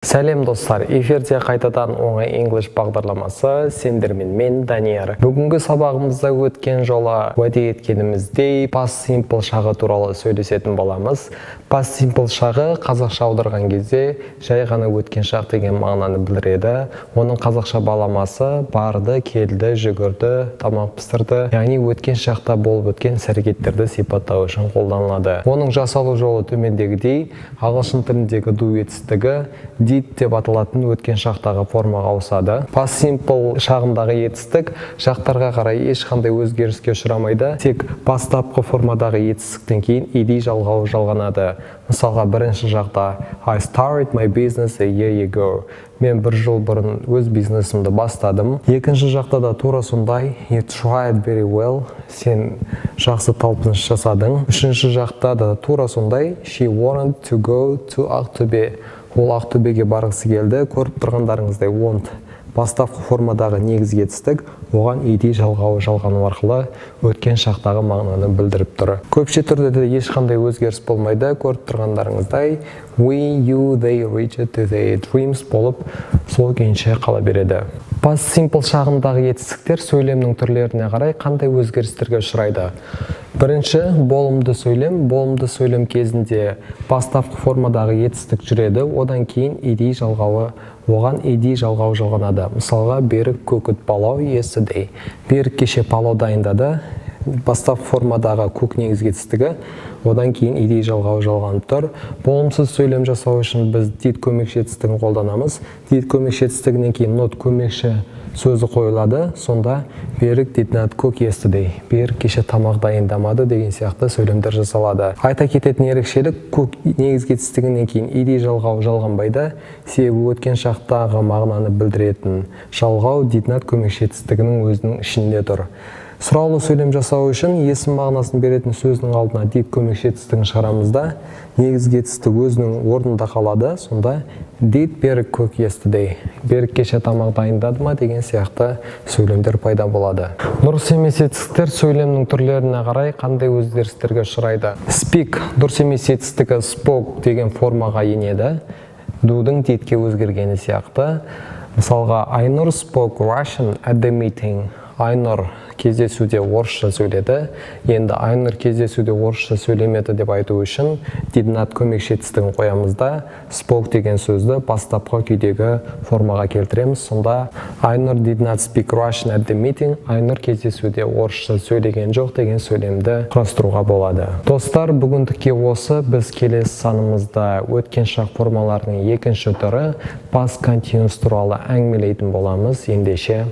Сәлем достар, эфирде қайтадан оңай English бағдарламасы, сендермен мен Данияр. Бүгінгі сабағымызда өткен жолы уәде еткеніміздей past simple шағы туралы сөйлесетін боламыз. Past simple шағы қазақша аударған кезде жай ғана өткен шақ деген мағынаны білдіреді. Оның қазақша баламасы барды, келді, жүгірді, тамақ пісірді, яғни өткен шақта болып өткен іс-әрекеттерді сипаттау үшін қолданылады. Оның жасалу жолы төмендегідей: ағылшын тіліндегі do етістігі did деп аталатын өткен шақтағы формаға ауысады. Past simple шағындағы етістік шақтарға қарай ешқандай өзгеріске ұшырамайды. Тек бастапқы формадағы етістіктен кейін ed жалғауы жалғанады. Мысалға, бірінші шақта I started my business a year ago. Мен бір жыл бұрын өз бизнесімді бастадым. Екінші шақта да тура сондай You tried very well. Сен жақсы талпыныс жасадың. Үшінші шақта да тура сондай She wanted to go to Ақтөбе. Ол Ақтөбеге барғысы келді. Көріп тұрғандарыңыздай want бастапқы формадағы негізгі етістік, оған ed жалғауы жалғану арқылы өткен шақтағы мағынаны білдіріп тұр. Көпше түрде де ешқандай өзгеріс болмайды. Көріп тұрғандарыңыздай we, you, they reached to their dreams болып сол күйінше қала береді. Past simple шағындағы етістіктер сөйлемнің түрлеріне қарай қандай өзгерістерге ұшырайды? Бірінші, болымды сөйлем. Болымды сөйлем кезінде бастапқы формадағы етістік жүреді, одан кейін ed жалғауы, оған ed жалғауы жалғанады. Мысалға, Берік cooked палау yesterday. Берік кеше палау дайындады. Бастапқы формадағы cook негізгі етістігі, одан кейін ed жалғауы жалғанып тұр. Болымсыз сөйлем жасау үшін біз did көмекші етістігін қолданамыз. Did көмекші етістігінен кейін not көмекші сөзі қойылады. Сонда Берік did not cook yesterday. Берік кеше тамақ дайындамады деген сияқты сөйлемдер жасалады. Айта кететін ерекшелік, cook негізгі етістігінен кейін ed жалғауы жалғанбайды. Себебі өткен шақтағы мағынаны білдіретін жалғау did not көмекші етістігінің өзінің ішінде тұр. Сұраулы сөйлем жасау үшін есім мағынасын беретін сөздің алдына did көмекші етістігін шығарамызда, негізгі етістік өзінің орнында қалады. Сонда did Берік cook yesterday? Берік кеше тамақ дайындады ма деген сияқты сөйлемдер пайда болады. Дұрыс емес етістіктер сөйлемнің түрлеріне қарай қандай өзгерістерге ұшырайды? Speak дұрыс емес етістігі spoke деген формаға енеді. Do'дың did'ке өзгергені сияқты. Мысалға, Айнұр spoke Russian at the meeting. Айнұр кездесуде орысша сөйледі. Енді Айнұр кездесуде орысша сөйлемеді деп айту үшін did not көмекші етістігін қоямызда, spoke деген сөзді бастапқы күйдегі формаға келтіреміз. Сонда Айнұр did not speak Russian at the meeting. Айнұр кездесуде орысша сөйлеген жоқ деген сөйлемді құрастыруға болады. Достар, бүгіндікке осы. Біз келесі санымызда өткен шақ формаларының екінші түрі past continuous туралы әңгімелейтін боламыз. Ендеше